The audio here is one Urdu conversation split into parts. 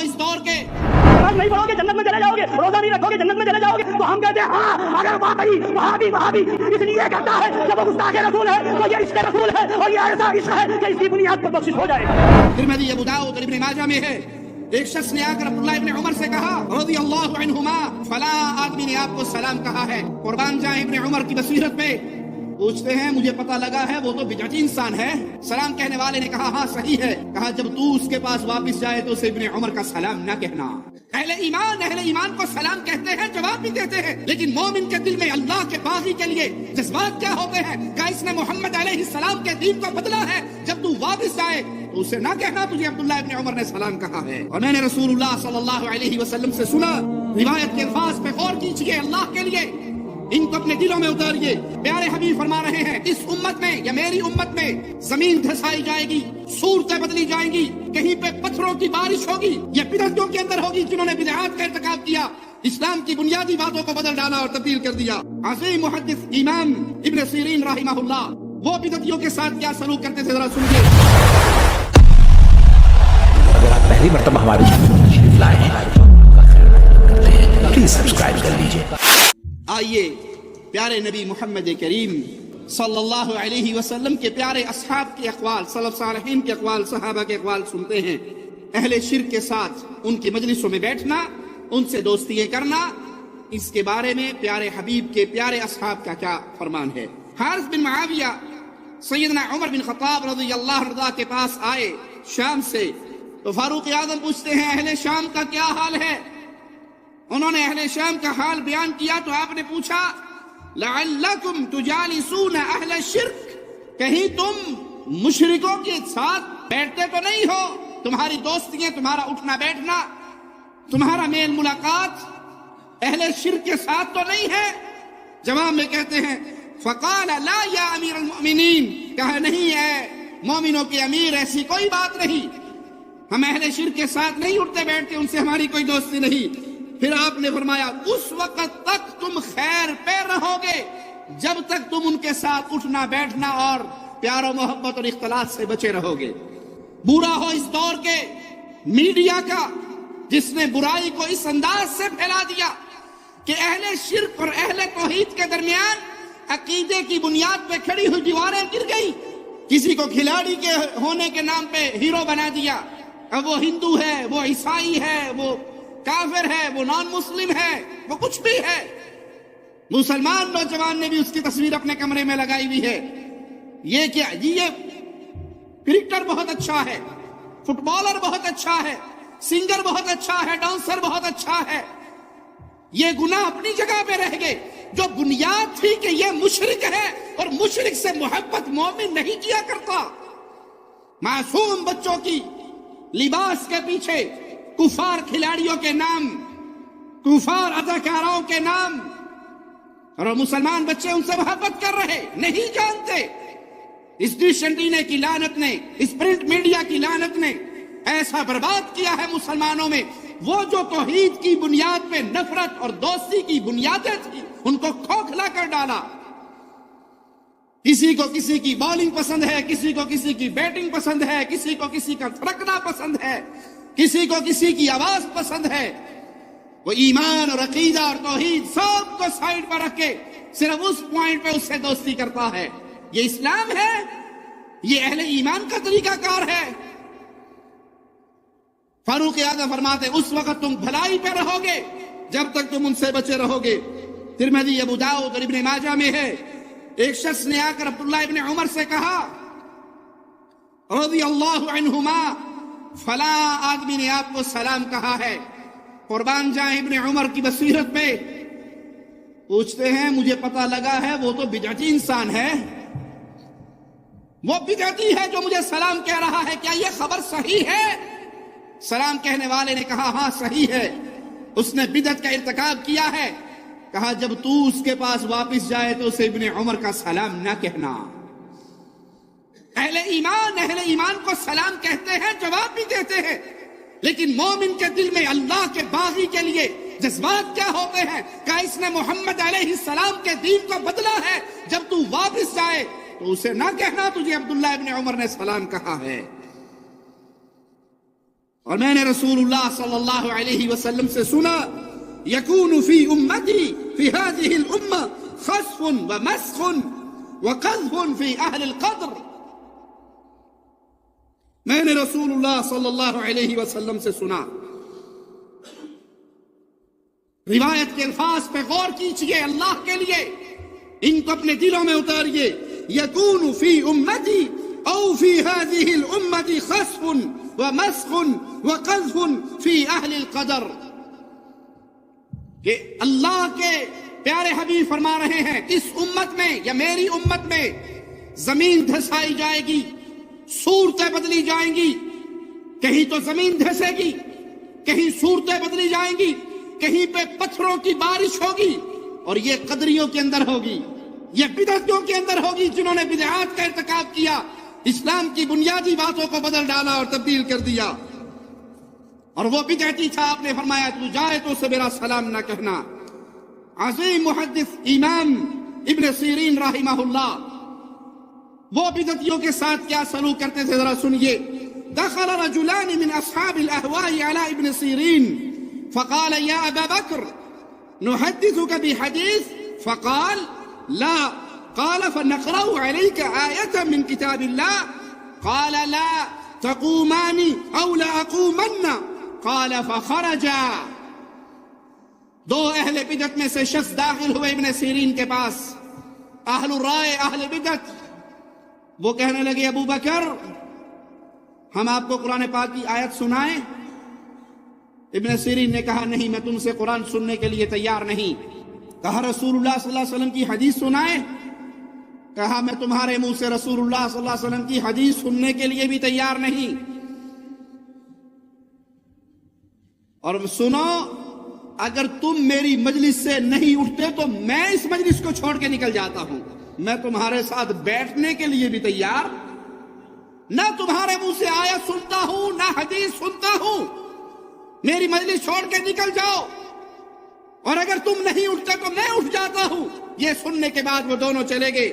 اس دور کے نماز نہیں پڑھو گے جنت میں چلے جاؤ گے، روزہ نہیں رکھو گے جنت میں چلے جاؤ گے، تو ہم کہتے ہیں ہاں اگر واقعی وہابی اس لیے کہتا ہے کہ وہ گستاخ رسول ہے تو یہ عشق رسول ہے اور یہ ایسا عشق ہے کہ اس کی بنیاد پر بخشش ہو جائے۔ ترمذی ابو داؤد اور ابن ماجہ میں ہے، ایک شخص نے آ کر عبداللہ ابن عمر سے کہا رضی اللہ عنہما، فلاں آدمی نے آپ کو سلام کہا ہے۔ قربان جائیں ابن عمر کی بصیرت پہ، پوچھتے ہیں مجھے پتہ لگا ہے وہ تو بدعتی انسان ہے۔ سلام کہنے والے نے کہا ہاں صحیح ہے۔ کہا جب تو اس کے پاس واپس جائے تو اسے ابن عمر کا سلام نہ کہنا۔ اہل ایمان کو سلام کہتے ہیں، جواب بھی دیتے ہیں، لیکن مومن کے دل میں اللہ کے باغی کے لیے جذبات کیا ہوتے ہیں؟ کہ اس نے محمد علیہ السلام کے دین کو بدلا ہے، جب تو واپس جائے تو اسے نہ کہنا تجھے عبداللہ ابن عمر نے سلام کہا ہے۔ اور میں نے رسول اللہ صلی اللہ علیہ وسلم سے سنا، روایت کے الفاظ پہ غور کیجئے، اللہ کے لیے ان کو اپنے دلوں میں اتاریے۔ پیارے حبیب فرما رہے ہیں اس امت میں یا میری امت میں زمین دھسائی جائے گی، صورتیں بدلی جائیں گی، کہیں پہ پتھروں کی بارش ہوگی، یہ بدعتوں کے اندر ہوگی جنہوں نے بدعات کا ارتکاب کیا، اسلام کی بنیادی باتوں کو بدل ڈالا اور تبدیل کر دیا۔ عظیم محدث امام ابن سیرین رحمہ اللہ وہ بدعتیوں کے ساتھ کیا سلوک کرتے تھے، ذرا سنیے۔ اگر آپ پہلی مرتبہ ہمارے چینل پر تشریف لائے ہیں پلیز سبسکرائب کر لیجیے۔ آئیے پیارے نبی محمد کریم صلی اللہ علیہ وسلم کے پیارے اصحاب کے اقوال، سلف صالحین کے اقوال، صحابہ کے اقوال سنتے ہیں۔ اہل شرک کے ساتھ ان کی مجلسوں میں بیٹھنا، ان سے دوستیاں کرنا، اس کے بارے میں پیارے حبیب کے پیارے اصحاب کا کیا فرمان ہے۔ حارث بن معاویہ سیدنا عمر بن خطاب رضی اللہ عنہ کے پاس آئے شام سے، تو فاروق اعظم پوچھتے ہیں اہل شام کا کیا حال ہے؟ انہوں نے اہل شام کا حال بیان کیا تو آپ نے پوچھا لعلکم تجالسون اہل الشرک، کہیں تم مشرکوں کے ساتھ بیٹھتے تو نہیں ہو؟ تمہاری دوستیاں، تمہارا اٹھنا بیٹھنا، تمہارا میل ملاقات اہل شرک کے ساتھ تو نہیں ہے؟ جواب میں کہتے ہیں فقال لا یا امیر المؤمنین، کہا نہیں ہے مومنوں کے امیر، ایسی کوئی بات نہیں، ہم اہل شرک کے ساتھ نہیں اٹھتے بیٹھتے، ان سے ہماری کوئی دوستی نہیں۔ پھر آپ نے فرمایا اس وقت تک تم خیر پہ رہو گے جب تک تم ان کے ساتھ اٹھنا بیٹھنا اور پیار و محبت اور اختلاط سے بچے رہو گے۔ برا ہو اس دور کے میڈیا کا جس نے برائی کو اس انداز سے پھیلا دیا کہ اہل شرک اور اہل توحید کے درمیان عقیدے کی بنیاد پہ کھڑی ہوئی دیواریں گر گئی۔ کسی کو کھلاڑی کے ہونے کے نام پہ ہیرو بنا دیا، اب وہ ہندو ہے، وہ عیسائی ہے، وہ کافر ہے، وہ نان مسلم ہے، وہ کچھ بھی ہے۔ مسلمان نوجوان نے بھی اس کی تصویر اپنے کمرے میں لگائی ہوئی ہے۔ یہ کیا؟ یہ کرکٹر بہت اچھا ہے، فٹ بالر بہت اچھا ہے، سنگر بہت اچھا ہے، ڈانسر بہت اچھا ہے۔ یہ گناہ اپنی جگہ پہ رہ گئے، جو بنیاد تھی کہ یہ مشرک ہے اور مشرک سے محبت مومن نہیں کیا کرتا۔ معصوم بچوں کی لباس کے پیچھے کفار کھلاڑیوں کے نام، کفار اداکاروں کے نام، اور مسلمان بچے ان سے محبت کر رہے نہیں جانتے۔ اس ڈش اینٹینے کی لعنت نے، اس پرنٹ میڈیا کی لعنت نے ایسا برباد کیا ہے مسلمانوں میں، وہ جو توحید کی بنیاد پہ نفرت اور دوستی کی بنیادیں تھی ان کو کھوکھلا کر ڈالا۔ کسی کو کسی کی بالنگ پسند ہے، کسی کو کسی کی بیٹنگ پسند ہے، کسی کو کسی کا تھرکنا پسند ہے، کسی کو کسی کی آواز پسند ہے۔ وہ ایمان اور عقیدہ اور توحید سب کو سائیڈ پر رکھ کے صرف اس پوائنٹ پہ اس سے دوستی کرتا ہے۔ یہ اسلام ہے؟ یہ اہل ایمان کا طریقہ کار ہے؟ فاروق اعظم فرماتے اس وقت تم بھلائی پہ رہو گے جب تک تم ان سے بچے رہو گے۔ ترمذی ابو داؤد اور ابن ماجہ میں ہے، ایک شخص نے آ کر عبداللہ ابن عمر سے کہا رضی اللہ عنہما، فلاں آدمی نے آپ کو سلام کہا ہے۔ قربان جائیں ابن عمر کی بصیرت پہ، پوچھتے ہیں مجھے پتہ لگا ہے وہ تو بدعتی انسان ہے، وہ بدعتی ہے جو مجھے سلام کہہ رہا ہے، کیا یہ خبر صحیح ہے؟ سلام کہنے والے نے کہا ہاں صحیح ہے، اس نے بدعت کا ارتکاب کیا ہے۔ کہا جب تو اس کے پاس واپس جائے تو اسے ابن عمر کا سلام نہ کہنا۔ اہل ایمان کو سلام کہتے ہیں، جواب بھی دیتے ہیں، لیکن مومن کے دل میں اللہ کے باغی کے لیے جذبات کیا ہوتے ہیں؟ کہ اس نے محمد علیہ السلام کے دین کو بدلا ہے، جب تو واپس جائے تو اسے نہ کہنا تجھے عبداللہ ابن عمر نے سلام کہا ہے۔ اور میں نے رسول اللہ صلی اللہ علیہ وسلم سے سنا یکون فی امتی فی هذه الامہ خسف ومسخ وقذف فی اہل القدر. میں نے رسول اللہ صلی اللہ علیہ وسلم سے سنا. روایت کے الفاظ پہ غور کیجئے اللہ کے لیے، ان کو اپنے دلوں میں اتاریے. یکون فی امتی او فی هذه الامة خسف ومسخ وقذف فی اہل القدر. کہ اللہ کے پیارے حبیب فرما رہے ہیں اس امت میں یا میری امت میں زمین دھسائی جائے گی، صورتیں بدلی جائیں گی. کہیں تو زمین دھسے گی، کہیں صورتیں بدلی جائیں گی، کہیں پہ پتھروں کی بارش ہوگی. اور یہ قدریوں کے اندر ہوگی، یہ بدعتیوں کے اندر ہوگی جنہوں نے بدعات کا ارتکاب کیا، اسلام کی بنیادی باتوں کو بدل ڈالا اور تبدیل کر دیا. اور وہ بدعتی تھا، آپ نے فرمایا تو جائے تو اسے میرا سلام نہ کہنا. عظیم محدث امام ابن سیرین رحمہ اللہ وہ بدعتیوں کے ساتھ کیا سلوک کرتے تھے ذرا سنیے. دخل رجلان من اصحاب الاهواء على ابن سیرین فقال یا ابا بکر نحدثك بحدیث فقال لا قال فنقرأ عليك آية من كتاب الله قال لا تقومان أو لا أقومن قال فخرجا. دو اہل بدعت میں سے شخص داخل ہوئے ابن سیرین کے پاس، اہل الرائے اہل بدعت. وہ کہنے لگے ابو بکر ہم آپ کو قرآن پاک کی آیت سنائیں؟ ابن سیرین نے کہا نہیں، میں تم سے قرآن سننے کے لیے تیار نہیں. کہا رسول اللہ صلی اللہ علیہ وسلم کی حدیث سنائیں؟ کہا میں تمہارے منہ سے رسول اللہ صلی اللہ علیہ وسلم کی حدیث سننے کے لیے بھی تیار نہیں. اور سنو، اگر تم میری مجلس سے نہیں اٹھتے تو میں اس مجلس کو چھوڑ کے نکل جاتا ہوں. میں تمہارے ساتھ بیٹھنے کے لیے بھی تیار نہ تمہارے منہ سے آیت سنتا ہوں نہ حدیث سنتا ہوں. میری مجلس چھوڑ کے نکل جاؤ، اور اگر تم نہیں اٹھتے تو میں اٹھ جاتا ہوں. یہ سننے کے بعد وہ دونوں چلے گئے.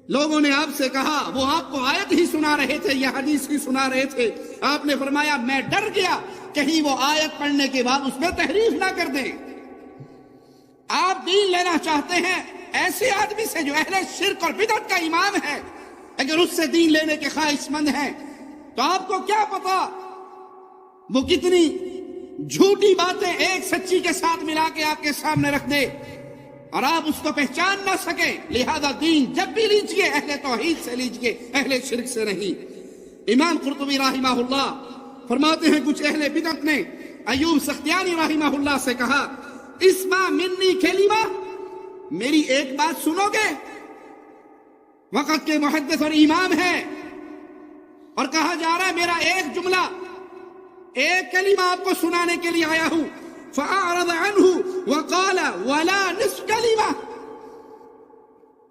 لوگوں نے آپ سے کہا، وہ آپ کو آیت ہی سنا رہے تھے یا حدیث ہی سنا رہے تھے؟ آپ نے فرمایا میں ڈر گیا کہیں وہ آیت پڑھنے کے بعد اس میں تحریف نہ کر دیں. آپ دین لینا چاہتے ہیں ایسے آدمی سے جو اہل شرک اور بدعت کا امام ہے، اگر اس سے دین لینے کے خواہش مند ہیں تو آپ کو کیا پتا وہ کتنی جھوٹی باتیں ایک سچی کے ساتھ ملا کے آپ کے سامنے رکھ دے اور آپ اس کو پہچان نہ سکیں. لہذا دین جب بھی لیجئے اہل توحید سے لیجئے، اہل شرک سے نہیں. امام قرطبی رحمہ اللہ فرماتے ہیں کچھ اہل بدعت نے ایوب سختیانی رحمہ اللہ سے کہا اسمع منی کلمہ، میری ایک بات سنو گے؟ وقت کے محدث اور امام ہے اور کہا جا رہا ہے میرا ایک جملہ، ایک کلمہ آپ کو سنانے کے لیے آیا ہوں. فأعرض عنه وقال ولا نصف کلمہ.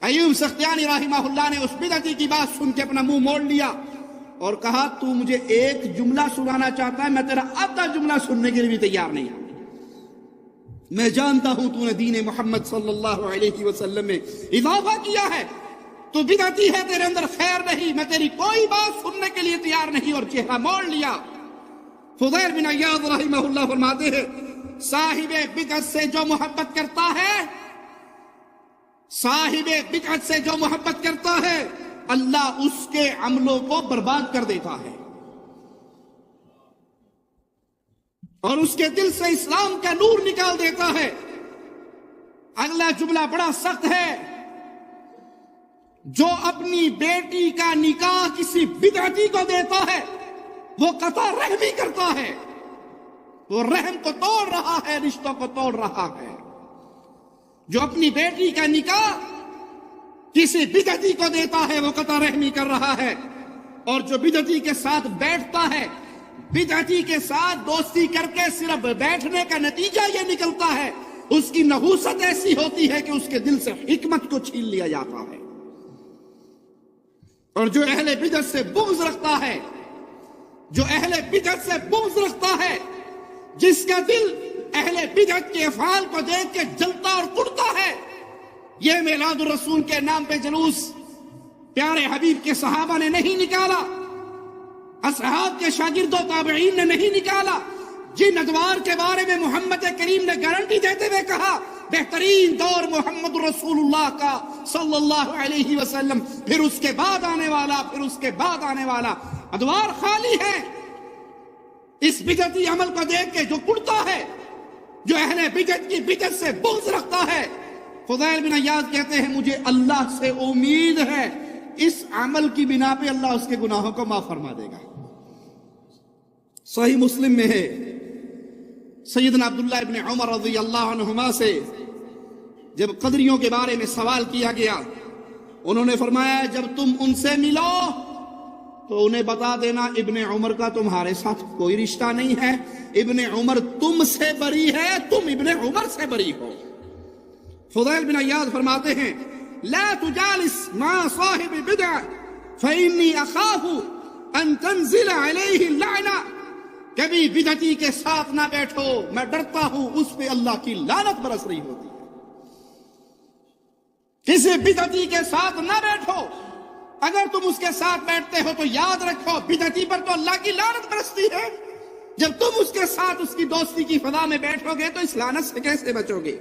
ایوب سختیانی رحمہ اللہ نے اس بدعتی کی بات سن کے اپنا منہ موڑ لیا اور کہا تو مجھے ایک جملہ سنانا چاہتا ہے، میں تیرا آدھا جملہ سننے کے لیے بھی تیار نہیں ہوں. میں جانتا ہوں تو نے دین محمد صلی اللہ علیہ وسلم میں اضافہ کیا ہے، تو بدعتی ہے، تیرے اندر خیر نہیں، میں تیری کوئی بات سننے کے لیے تیار نہیں، اور چہرہ موڑ لیا. فضیل بن عیاض رحمہ اللہ فرماتے ہیں صاحب بدعت سے جو محبت کرتا ہے، صاحب بدعت سے جو محبت کرتا ہے اللہ اس کے عملوں کو برباد کر دیتا ہے اور اس کے دل سے اسلام کا نور نکال دیتا ہے. اگلا جملہ بڑا سخت ہے، جو اپنی بیٹی کا نکاح کسی بدعتی کو دیتا ہے وہ قطع رحمی کرتا ہے، وہ رحم کو توڑ رہا ہے، رشتوں کو توڑ رہا ہے. جو اپنی بیٹی کا نکاح کسی بدعتی کو دیتا ہے وہ قطع رحمی کر رہا ہے، اور جو بدعتی کے ساتھ بیٹھتا ہے، بدعتی کے ساتھ دوستی کر کے صرف بیٹھنے کا نتیجہ یہ نکلتا ہے اس کی نحوست ایسی ہوتی ہے کہ اس کے دل سے حکمت کو چھین لیا جاتا ہے. اور جو اہل بدعت سے بغض رکھتا ہے، جو اہل بدعت سے بغض رکھتا ہے، جس کا دل اہل بدعت کے افعال کو دیکھ کے جلتا اور کڑتا ہے، یہ میلاد الرسول کے نام پہ جلوس پیارے حبیب کے صحابہ نے نہیں نکالا، اصحاب کے شاگردوں تابعین نے نہیں نکالا. جن ادوار کے بارے میں محمد کریم نے گارنٹی دیتے ہوئے کہا بہترین دور محمد رسول اللہ کا صلی اللہ علیہ وسلم، پھر اس کے بعد آنے والا، پھر اس کے بعد آنے والا، ادوار خالی ہیں. اس بدعتی عمل کو دیکھ کے جو کڑتا ہے، جو اہل بدعت کی بدعت سے بغض رکھتا ہے، فضیل بن عیاض کہتے ہیں مجھے اللہ سے امید ہے اس عمل کی بنا پہ اللہ اس کے گناہوں کو معاف فرما دے گا. صحیح مسلم میں ہے سیدنا عبداللہ ابن عمر رضی اللہ عنہما سے جب قدریوں کے بارے میں سوال کیا گیا، انہوں نے فرمایا جب تم ان سے ملو تو انہیں بتا دینا ابن عمر کا تمہارے ساتھ کوئی رشتہ نہیں ہے، ابن عمر تم سے بری ہے، تم ابن عمر سے بری ہو. فضیل بن عیاض فرماتے ہیں لا تجالس مع صاحب بدع فإنی اخاف ان تنزل علیہ اللعنہ. کبھی بدعتی کے ساتھ نہ بیٹھو، میں ڈرتا ہوں اس پہ اللہ کی لعنت برس رہی ہوتی ہے. کسی بدعتی کے ساتھ نہ بیٹھو. اگر تم اس کے ساتھ بیٹھتے ہو تو یاد رکھو بدعتی پر تو اللہ کی لعنت برستی ہے. جب تم اس کے ساتھ اس کی دوستی کی فضا میں بیٹھو گے تو اس لعنت سے کیسے بچو گے؟